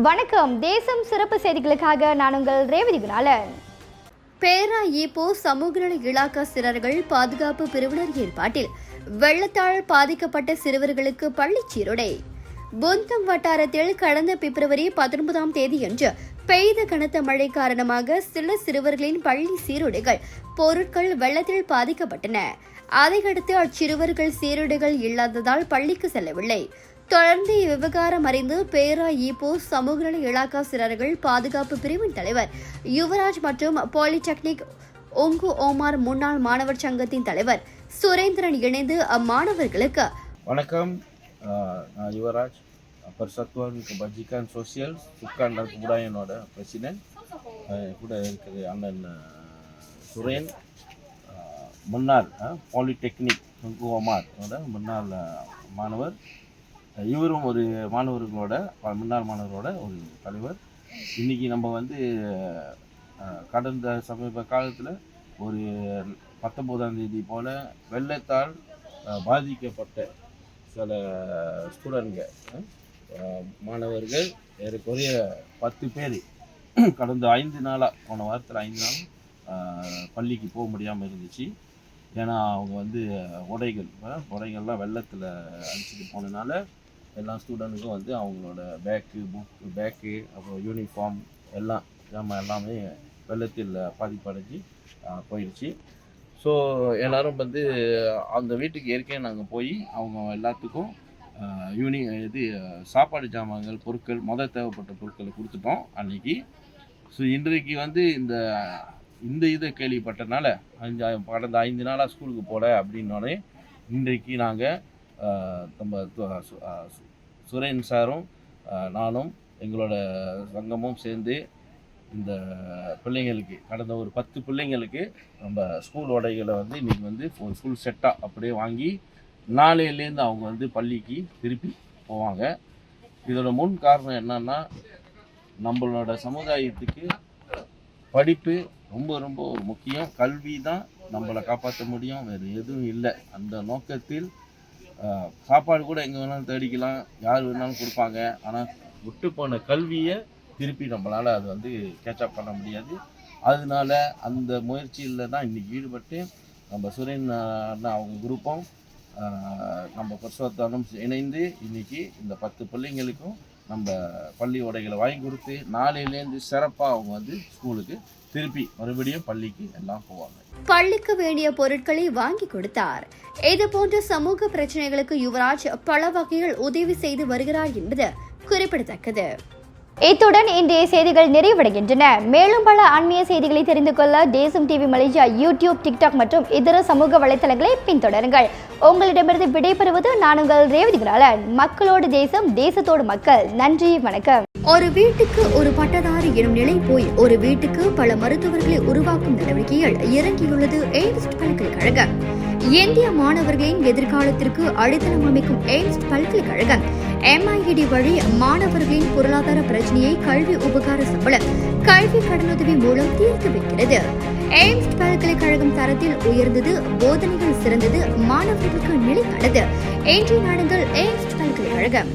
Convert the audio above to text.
வணக்கம். தேசம் சிறப்பு செய்திகளுக்காக நான் உங்கள் ரேவதி குணாலன். பேரா ஈப்போ சமூக நல இலாக்கா சிறார்கள் பாதுகாப்பு பிரிவினர் ஏற்பாட்டில் வெள்ளத்தால் பாதிக்கப்பட்ட சிறுவர்களுக்கு பள்ளி சீருடை. புந்தம் வட்டாரத்தில் கடந்த பிப்ரவரி 19ஆம் தேதியன்று பெய்த கனத்த மழை காரணமாக சில சிறுவர்களின் பள்ளி சீருடைகள் பொருட்கள் வெள்ளத்தில் பாதிக்கப்பட்டன. அதையடுத்து அச்சிறுவர்கள் சீருடைகள் இல்லாததால் பள்ளிக்கு செல்லவில்லை. தொடர்ந்து இவ்விவகாரம் அறிந்து பேரா ஈப்போ சமூக நல இலாக்கா சிறார்கள் பாதுகாப்பு பிரிவின் தலைவர் யுவராஜ் மற்றும் பாலிடெக்னிக் ஒங்கு ஓமார் முன்னாள் மாணவர் சங்கத்தின் தலைவர் சுரேந்திரன் இணைந்து அம்மாணவர்களுக்கு வணக்கம். நான் Yuvraj, Persatuan Kebajikan Sosial Sukan dan Kebudayaan Presiden. கூட இருக்கிற அண்ணன் சுரேன், முன்னாள் பாலிடெக்னிக் ஒங்கு ஓமார் முன்னாள் மாணவர். இவரும் ஒரு முன்னாள் மாணவர்களோட ஒரு தலைவர். இன்றைக்கி நம்ம கடந்த சமீப காலத்தில் ஒரு 19ஆம் தேதி போல் வெள்ளத்தால் பாதிக்கப்பட்ட சில ஸ்டூடெண்ட்கள் மாணவர்கள் ஏறக்குறைய 10 பேர் கடந்த 5 நாளாக போன வாரத்தில் 5 நாள் பள்ளிக்கு போக முடியாமல் இருந்துச்சு. ஏன்னா அவங்க உடைகள்லாம் வெள்ளத்தில் அடிச்சுட்டு போனதுனால எல்லா ஸ்டூடெண்ட்டுக்கும் அவங்களோட பேக்கு அப்புறம் யூனிஃபார்ம் எல்லாமே வெள்ளத்தில் பாதிப்படைஞ்சு போயிடுச்சு. ஸோ எல்லோரும் அந்த வீட்டுக்கு ஏற்கனவே நாங்கள் போய் அவங்க எல்லாத்துக்கும் சாப்பாடு ஜாமான்கள் பொருட்கள் தேவைப்பட்ட பொருட்களை கொடுத்துட்டோம் அன்றைக்கி. ஸோ இன்றைக்கு இந்த இதை கேள்விப்பட்டனால கடந்த 5 நாளாக ஸ்கூலுக்கு போகல அப்படின்னோடனே இன்றைக்கு நாங்கள் நம்ம சுரேன் சாரும் நானும் எங்களோட சங்கமும் சேர்ந்து இந்த பிள்ளைங்களுக்கு கடந்த ஒரு 10 பிள்ளைங்களுக்கு நம்ம ஸ்கூல் உடைகளை இன்றைக்கி ஒரு ஃபுல் செட்டாக அப்படியே வாங்கி நாளையிலேருந்து அவங்க பள்ளிக்கு திருப்பி போவாங்க. இதோட முன் காரணம் என்னன்னா, நம்மளோட சமுதாயத்துக்கு படிப்பு ரொம்ப ரொம்ப ஒரு முக்கியம். கல்வி தான் நம்மளை காப்பாற்ற முடியும், வேறு எதுவும் இல்லை. அந்த நோக்கத்தில் சாப்பாடு கூட எங்கே வேணாலும் தேடிக்கலாம், யார் வேணாலும் கொடுப்பாங்க. ஆனால் விட்டு போன கல்வியை திருப்பி நம்மளால் அது கேட்சப் பண்ண முடியாது. அதனால அந்த முயற்சியில் தான் இன்றைக்கி ஈடுபட்டு நம்ம சுரேன் அவங்க குரூப்பும் நம்ம பர்சுவத்தானும் இணைந்து இன்றைக்கி இந்த 10 பிள்ளைங்களுக்கும் நம்ம பள்ளி உடைகளை வாங்கி கொடுத்து நாளையிலேருந்து சிறப்பாக அவங்க ஸ்கூலுக்கு திருப்பி மறுபடியும் பள்ளிக்கு எல்லாம் போவாங்க. பள்ளிக்கு வேண்டிய பொருட்களை வாங்கி கொடுத்தார். இது போன்ற சமூக பிரச்சனைகளுக்கு யுவராஜ் பல வகையில் உதவி செய்து வருகிறார் என்பது குறிப்பிடத்தக்கது. இத்துடன் இன்றைய செய்திகள் நிறைவடைகின்றன. மேலும் பல அண்மைய செய்திகளை தெரிந்து கொள்ள தேசம் டிவி மலேசியா யூடியூப், டிக்டாக் மற்றும் இதர சமூக வலைத்தளங்களை பின்தொடருங்கள். உங்களிடமிருந்து விடைபெறுவது நான் உங்கள் ரேவதி குணாலன். மக்களோடு தேசம், தேசத்தோடு மக்கள். நன்றி, வணக்கம். ஒரு வீட்டுக்கு ஒரு பட்டதாரி எனும் நிலை போய் ஒரு வீட்டுக்கு பல மருத்துவர்களை உருவாக்கும் நடவடிக்கையில் இறங்கியுள்ளது எய்ம்ஸ் பல்கலைக்கழகம். இந்திய மாணவர்களின் எதிர்காலத்திற்கு அடித்தளம் அமைக்கும் எய்ம்ஸ் பல்கலைக்கழகம் MIED வழி மாணவர்களின் பொருளாதார பிரச்சனையை கல்வி உபகார சம்பளம், கல்வி கடனுதவி மூலம் தீர்த்து வைக்கிறது. எய்ம்ஸ் பல்கலைக்கழகம் தரத்தில் உயர்ந்தது, போதனைகள் சிறந்தது, மாணவர்களுக்கு நிலையானது. இன்றைய நாடுகள் எய்ம்ஸ் பல்கலைக்கழகம்.